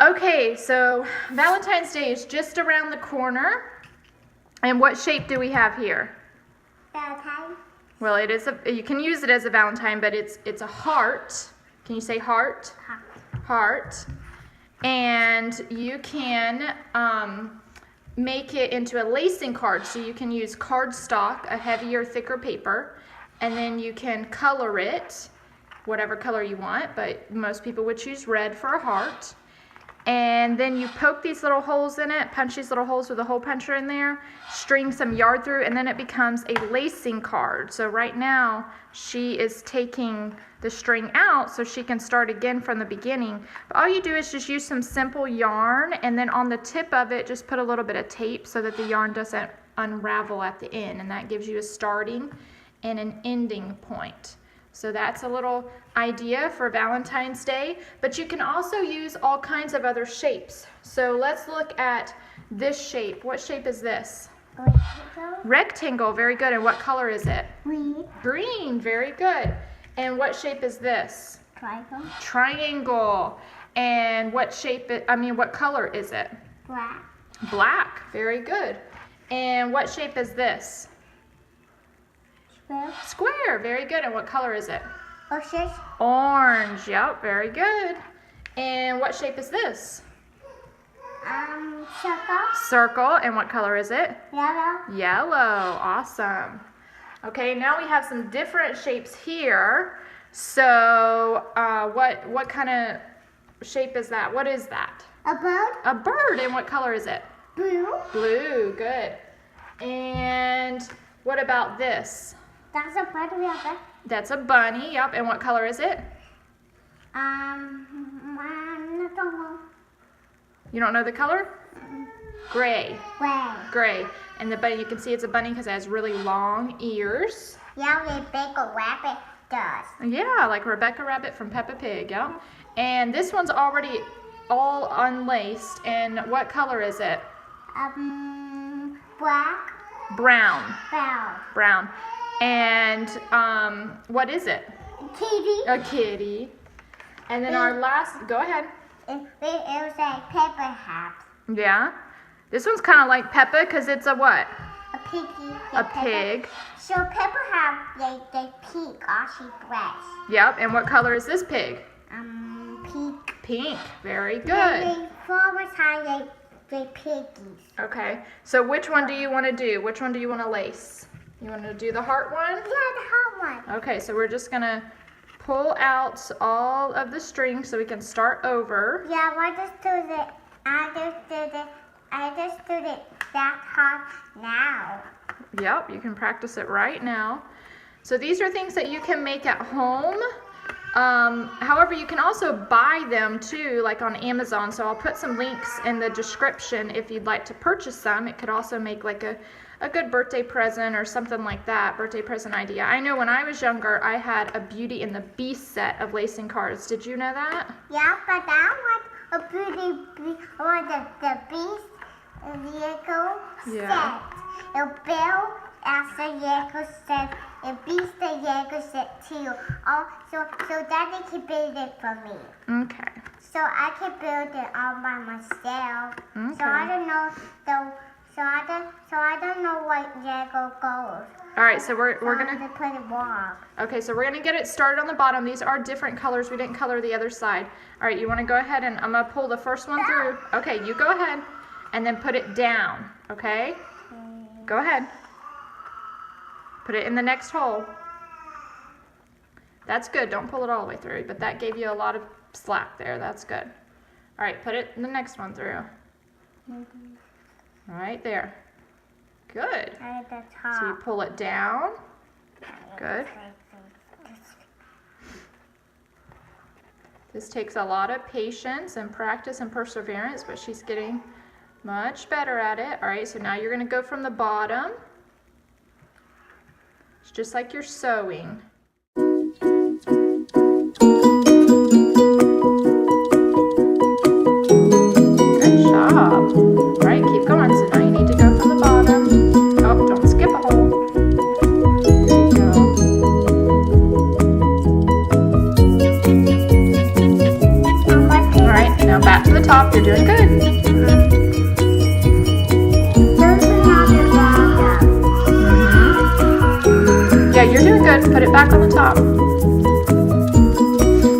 Okay, so Valentine's Day is just around the corner. And what shape do we have here? Valentine. Well, it is you can use it as a Valentine, but it's a heart. Can you say heart? Heart. And you can make it into a lacing card. So you can use cardstock, a heavier, thicker paper, and then you can color it whatever color you want, but most people would choose red for a heart. And then you poke these little holes in it, punch these little holes with a hole puncher in there, string some yarn through, and then it becomes a lacing card. So right now, she is taking the string out so she can start again from the beginning. But all you do is just use some simple yarn, and then on the tip of it, just put a little bit of tape so that the yarn doesn't unravel at the end, and that gives you a starting and an ending point. So that's a little idea for Valentine's Day, but you can also use all kinds of other shapes. So let's look at this shape. What shape is this? Rectangle. Rectangle, very good. And what color is it? Green. Green, very good. And what shape is this? Triangle. Triangle. And what what color is it? Black. Black, very good. And what shape is this? Square. Square, very good. And what color is it? Orange. Orange, yep, very good. And what shape is this? Circle. Circle, and what color is it? Yellow. Yellow, awesome. Okay, now we have some different shapes here. So, what kind of shape is that? What is that? A bird. A bird, and what color is it? Blue. Blue, good. And what about this? That's a bird we have. That's a bunny, yep, and what color is it? I don't know. You don't know the color? Gray. Gray. Gray. And the bunny, you can see it's a bunny because it has really long ears. Yeah, the big rabbit does. Yeah, like Rebecca Rabbit from Peppa Pig, yeah. And this one's already all unlaced. And what color is it? Black. Brown. Brown. Brown. And what is it? Kitty. A kitty. And then our last, go ahead. It was a paper hat. Yeah. This one's kind of like Peppa because it's a what? A piggy. A pig. So Pepper have they pig all she breasts. Yep. And what color is this pig? Pink. Pink. Very good. They forward how they piggies. Okay. So which one do you want to do? Which one do you want to lace? You want to do the heart one? Yeah, the hot one. Okay, so we're just going to pull out all of the strings so we can start over. Yeah, I just do that hard now. Yep, you can practice it right now. So these are things that you can make at home. However, you can also buy them too, like on Amazon. So I'll put some links in the description if you'd like to purchase some. It could also make like a good birthday present or something like that, birthday present idea. I know when I was younger, I had a Beauty and the Beast set of lacing cards. Did you know that? Yeah, but I want a the beast vehicle Yeah. set. A bill as the vehicle set. A beast the vehicle set too. Oh, so Daddy can build it for me. Okay. So I can build it all by myself. Okay. So I don't know So I don't know what Lego goes. All right, so we're gonna put it wrong. Okay, so we're gonna get it started on the bottom. These are different colors. We didn't color the other side. All right, you want to go ahead and I'm gonna pull the first one through. Okay, you go ahead and then put it down. Okay, go ahead. Put it in the next hole. That's good. Don't pull it all the way through, but that gave you a lot of slack there. That's good. All right, put it in the next one through. Right there. Good. At the top. So you pull it down. Good. This takes a lot of patience and practice and perseverance, but she's getting much better at it. All right, so now you're going to go from the bottom. It's just like you're sewing. Good job. All right, keep going. So now you need to go from the bottom. Oh, don't skip a hole. There you go. All right, now back to the top. top. You're doing good. Yeah, you're doing good. Put it back on the top.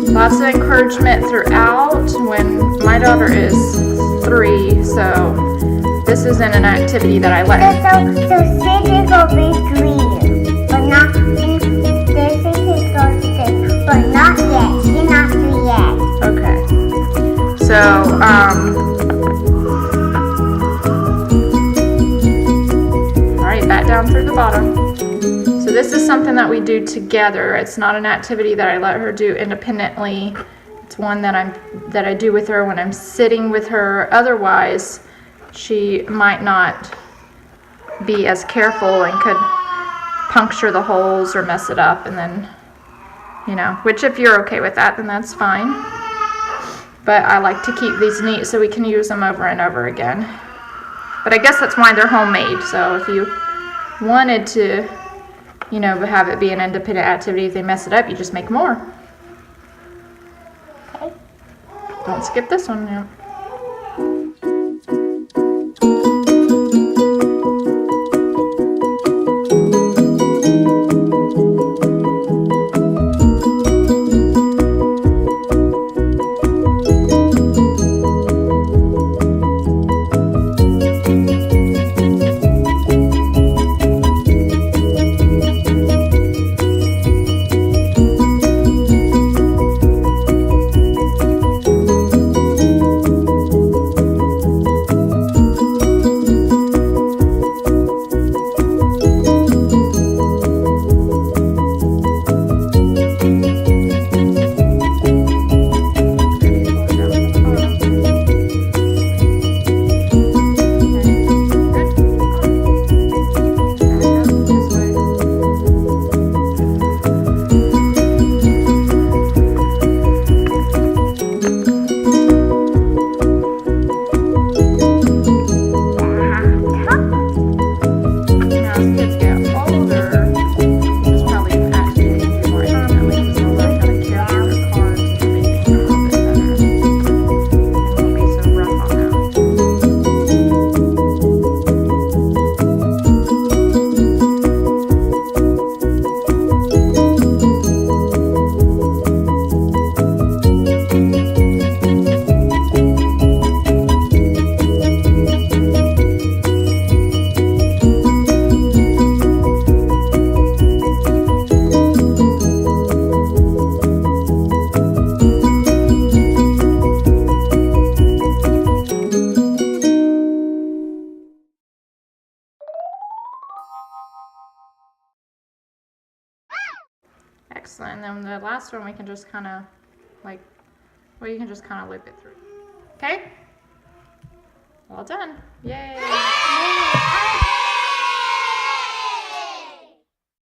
Lots of encouragement throughout. When my daughter is 3, so this isn't an activity that I let her. So Cindy will be 3, but not. This is going to 6, but not yet. She's not 3 yet. Okay. So all right, back down through the bottom. So this is something that we do together. It's not an activity that I let her do independently. It's one that I do with her when I'm sitting with her. Otherwise, she might not be as careful and could puncture the holes or mess it up, and then, you know, which if you're okay with that, then that's fine. But I like to keep these neat so we can use them over and over again. But I guess that's why they're homemade. So if you wanted to, you know, have it be an independent activity, if they mess it up, you just make more. Okay. Don't skip this one now. Excellent. And then the last one we can just kind of you can just kind of loop it through. Okay? Well done. Yay.